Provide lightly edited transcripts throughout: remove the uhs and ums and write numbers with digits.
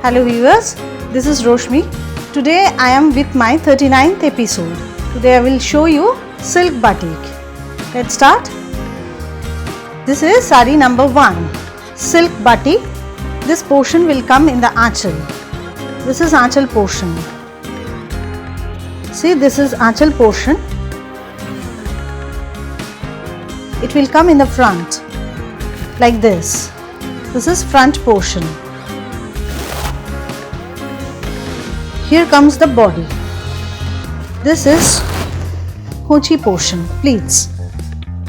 Hello viewers, this is Roshmi. Today I am with my 39th episode. Today I will show you silk batik. Let's start. This is sari number 1, silk batik. This portion will come in the aanchal. This is aanchal portion. See, this is aanchal portion. It will come in the front like this. This is front portion. Here comes the body. This is hochi portion, pleats.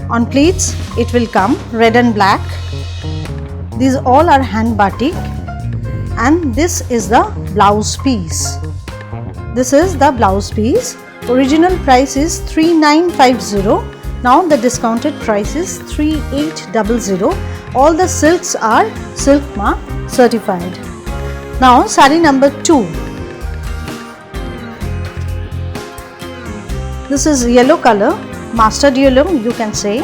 On pleats it will come red and black. These all are hand batik, and this is the blouse piece. This is the blouse piece. Original price is 3950. Now the discounted price is 3800. All the silks are silk mark certified. Now sari number 2. This is yellow color, mustard yellow you can say.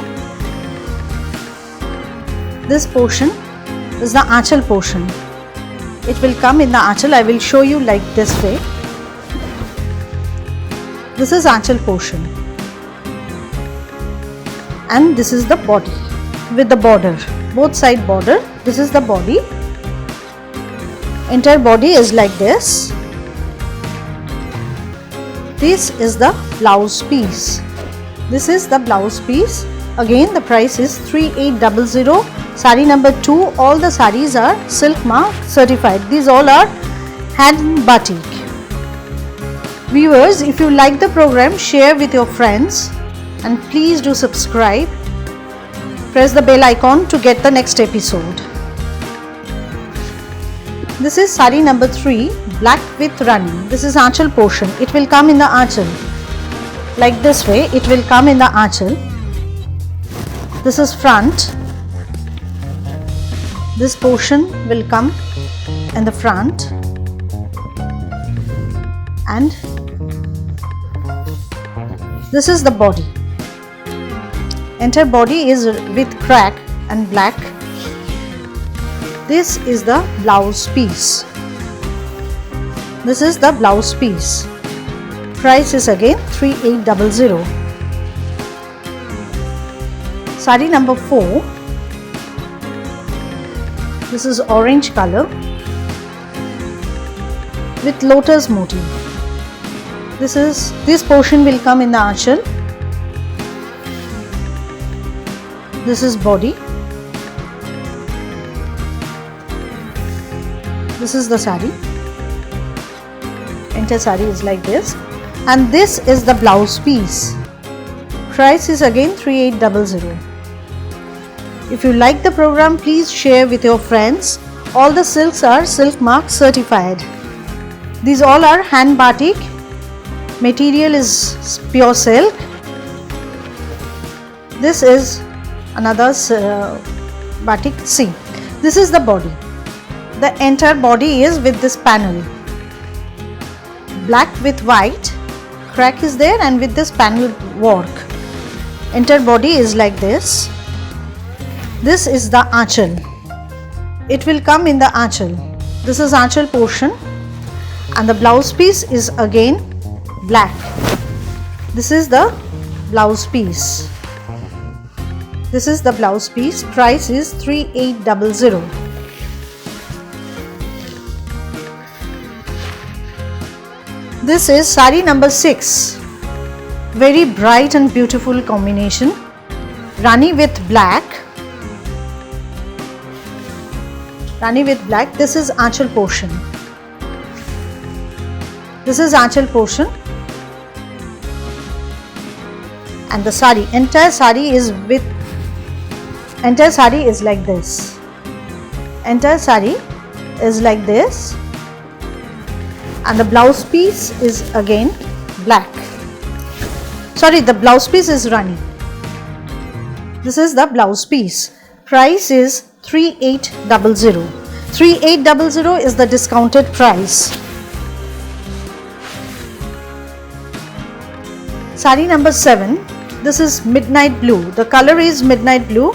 This portion is the aanchal portion. It will come in the aanchal. I will show you like this way. This is aanchal portion. And this is the body with the border, both side border. This is the body. Entire body is like this. This is the blouse piece. This is the blouse piece. Again the price is 3800. Sari number 2. All the saris are silk mark certified. These all are hand batik. Viewers, if you like the program, share with your friends and please do subscribe. Press the bell icon to get the next episode. This is sari number 3, black with rani. This is aanchal portion. It will come in the aanchal. Like this way, it will come in the aanchal. This is front. This portion will come in the front. And this is the body. Entire body is with crack and black. This is the blouse piece. This is the blouse piece. Price is again 3800. Sari number 4. This is orange color with lotus motif. This portion will come in the aanchal. This is body. This is the sari. Entire sari is like this. And this is the blouse piece. Price is again 3800. If you like the program, please share with your friends. All the silks are silk mark certified. These all are hand batik. Material is pure silk. This is another batik. See, this is the body. The entire body is with this panel. Black with white. Crack is there, and with this panel work. Entire body is like this. This is the aanchal. It will come in the aanchal. This is aanchal portion, and the blouse piece is again black. This is the blouse piece. This is the blouse piece. Price is 3800. This is sari number 6. Very bright and beautiful combination. Rani with black. Rani with black. This is aanchal portion. This is aanchal portion. And the sari, entire sari is like this. Entire sari is like this. And the blouse piece is again black. Sorry, the blouse piece is Rani. This is the blouse piece. Price is 3800. 3800 is the discounted price. Sari number 7. This is midnight blue. The color is midnight blue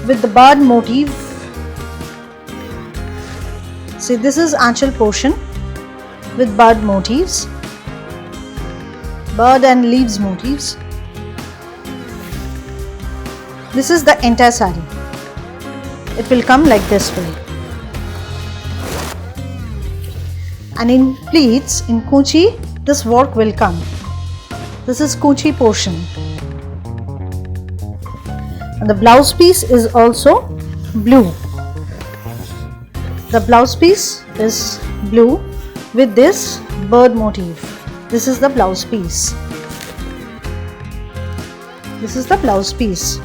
with the bird motif See, this is aanchal portion with bird motifs, bird and leaves motifs. This is the entire sari. It will come like this way. And in pleats, in kuchi, this work will come. This is kuchi portion. And the blouse piece is also blue. The blouse piece is blue with this bird motif. This is the blouse piece. This is the blouse piece.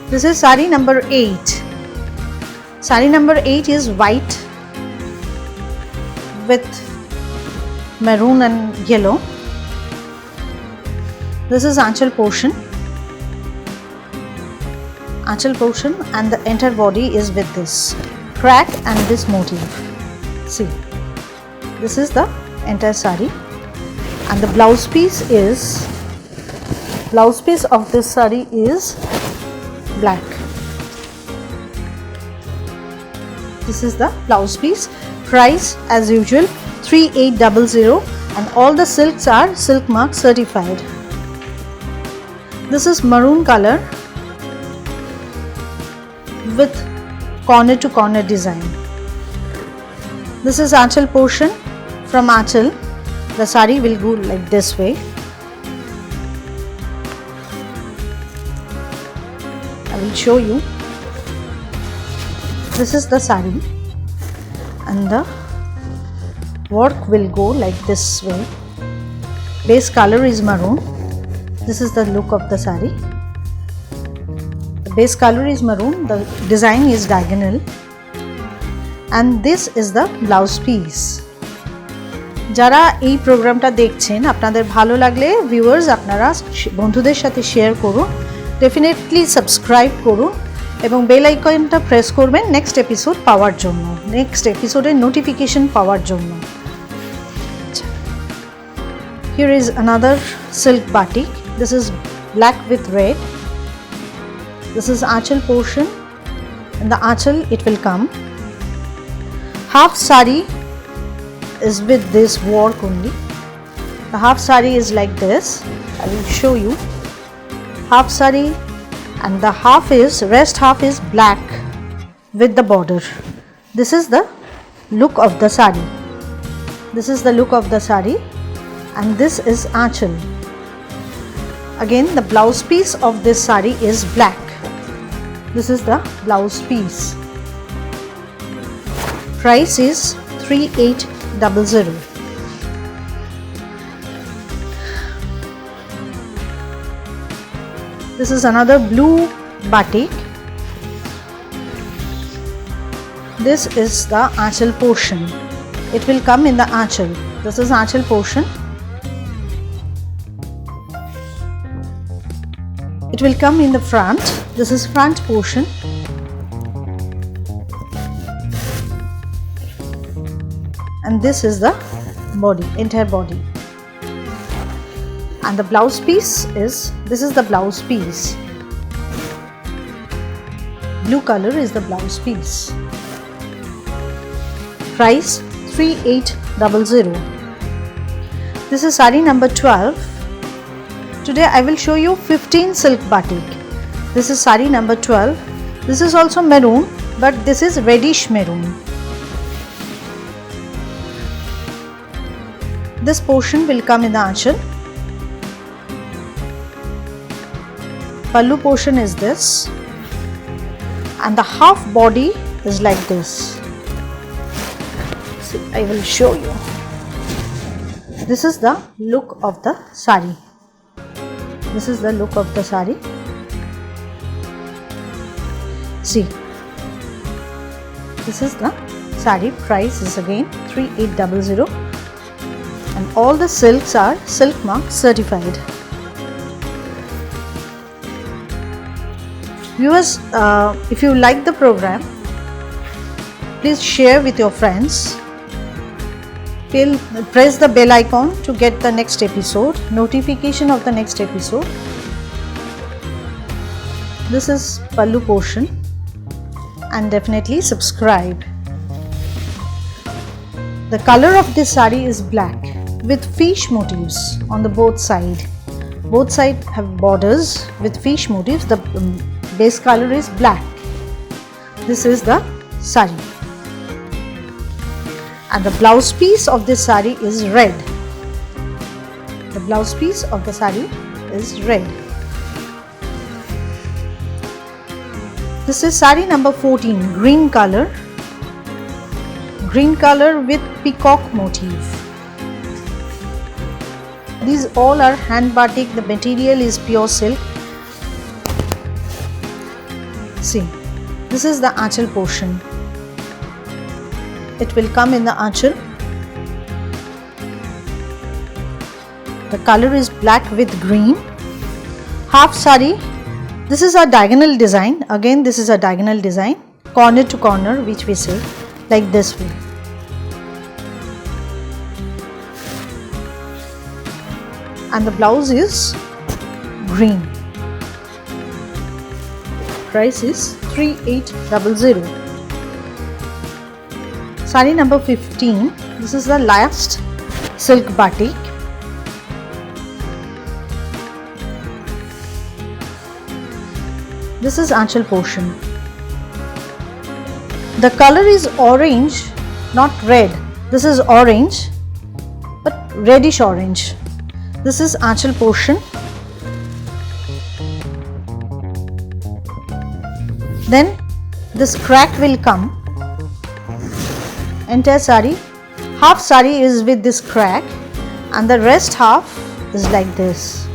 This is sari number 8. Sari number 8 is white with maroon and yellow. This is aanchal portion. Aanchal portion, and the entire body is with this crack and this motif. See, this is the entire sari, and the blouse piece of this sari is black. This is the blouse piece. Price as usual 3800, and all the silks are Silk Mark certified. This is maroon color with corner to corner design. This is aanchal portion. From aanchal, the sari will go like this way. I will show you. This is the sari, and the work will go like this way. Base color is maroon. This is the look of the sari. The base color is maroon. The design is diagonal, and this is the blouse piece. যারা এই প্রোগ্রামটা দেখছেন, আপনাদের ভালো লাগলে viewers আপনারা বন্ধুদের সাথে শেয়ার করুন, ডেফিনেটলি সাবস্ক্রাইব করুন এবং বেল আইকনটা প্রেস করবেন নেক্সট এপিসোড পাওয়ার জন্য, নেক্সট এপিসোডের নোটিফিকেশন পাওয়ার জন্য। Here is another silk batik. This is black with red. This is aanchal portion. In the aanchal it will come. Half sari is with this work only. The half sari is like this. I will show you. Half sari, and the rest half is black with the border. This is the look of the sari. This is the look of the sari, and this is aanchal. Again, the blouse piece of this sari is black. This is the blouse piece. Price is 3800. This is another blue batik. This is the aanchal portion. It will come in the aanchal. This is aanchal portion. It will come in the front. This is front portion. And this is the body, entire body. And the blouse piece is, this is the blouse piece. Blue color is the blouse piece. Price 3800. This is sari number 12. Today I will show you 15 silk batik. This is sari number 12. This is also maroon, but this is reddish maroon. This portion will come in the aanchal. Pallu portion is this, and the half body is like this. See, I will show you. This is the look of the sari. This is the look of the sari. See, this is the sari. Price is again 3800, and all the silks are Silk Mark certified. Viewers, if you like the program, please share with your friends. Press the bell icon to get the next episode, notification of the next episode. This is pallu portion, and definitely subscribe. The color of this saree is black with fish motifs on the both side. Both sides have borders with fish motifs. The base color is black. This is the saree. And the blouse piece of this saree is red. The blouse piece of the saree is red. This is saree number 14, green color with peacock motif. These all are hand batik. The material is pure silk. See, this is the aanchal portion. It will come in the aanchal. The color is black with green. Half saree. This is a diagonal design. Again, this is a diagonal design, corner to corner, which we say like this way. And the blouse is green. Price is 3800. Saree number 15. This is the last silk batik. This is aanchal portion. The color is orange, not red. This is orange, but reddish orange. This is aanchal portion. Then this crack will come. Entire saree, half saree is with this crack, and the rest half is like this.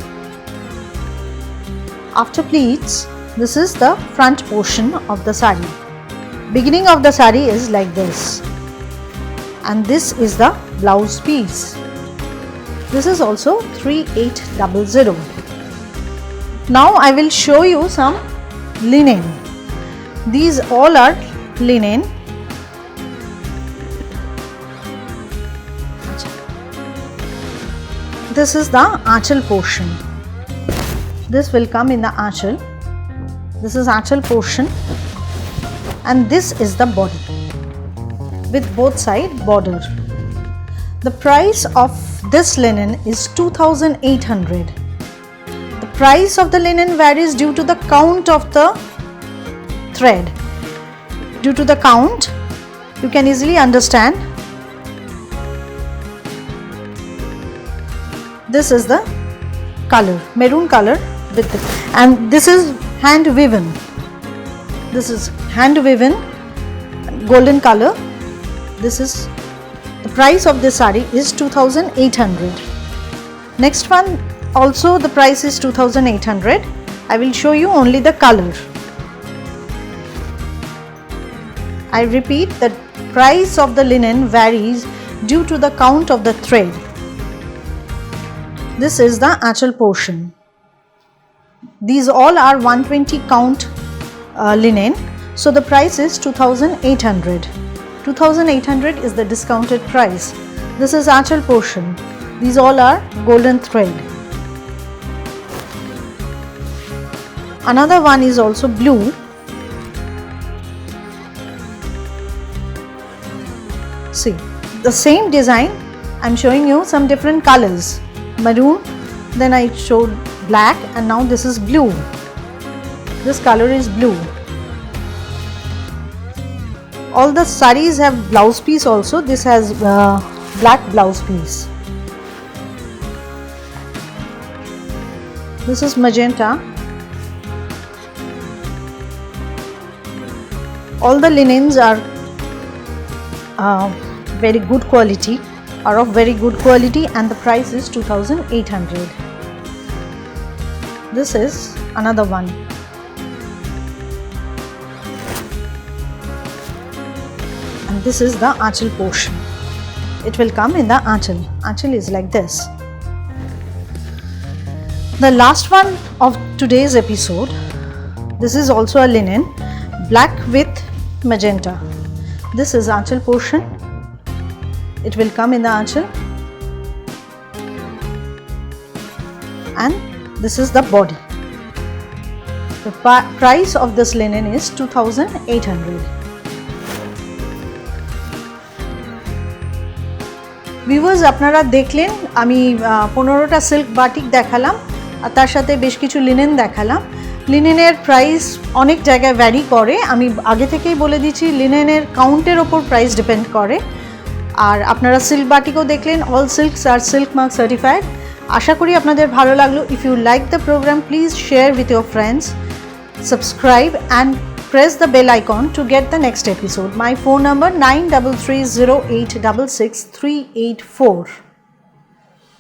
After pleats, this is the front portion of the saree. Beginning of the saree is like this, and this is the blouse piece. This is also 3800. Now I will show you some linen. These all are linen. This is the aanchal portion. This will come in the aanchal. This is aanchal portion, and this is the body with both side border. The price of this linen is 2800. The price of the linen varies due to the count of the thread. Due to the count, you can easily understand. This is the color, maroon color with it, and this is hand woven. This is hand woven, golden color. This is the price of this saree is 2800. Next one also the price is 2800. I will show you only the color. I repeat, the price of the linen varies due to the count of the thread. This is the aanchal portion. These all are 120 count linen, so the price is 2800. 2800 is the discounted price. This is aanchal portion. These all are golden thread. Another one is also blue. See, the same design, I am showing you some different colors. Maroon, then I showed black, and now this is blue. This color is blue. All the sarees have blouse piece also. This has black blouse piece. This is magenta. All the linens are very good quality, are of very good quality, and the price is 2800. This is another one. And this is the aanchal portion. It will come in the aanchal. Aanchal is like this. The last one of today's episode. This is also a linen, black with magenta. This is aanchal portion. It will come in the aanchal, and this is the body. The price of this linen is 2800. Viewers, আপনারা দেখলেন আমি 15টা silk batik দেখালাম আর তার সাথে বেশ কিছু linen দেখালাম। লিনেনের price অনেক জায়গায় ভ্যারি করে, আমি আগে থেকেই বলে দিচ্ছি লিনেনের কাউন্টের ওপর প্রাইস ডিপেন্ড করে। আর আপনারা সিল্ক বাটিকও দেখলেন, অল সিল্কস আর সিল্ক মার্ক সার্টিফাইড। আশা করি আপনাদের ভালো লাগলো। If you like the programme, please share with your friends, subscribe and press the bell icon to get the next episode. My phone number 9330866384.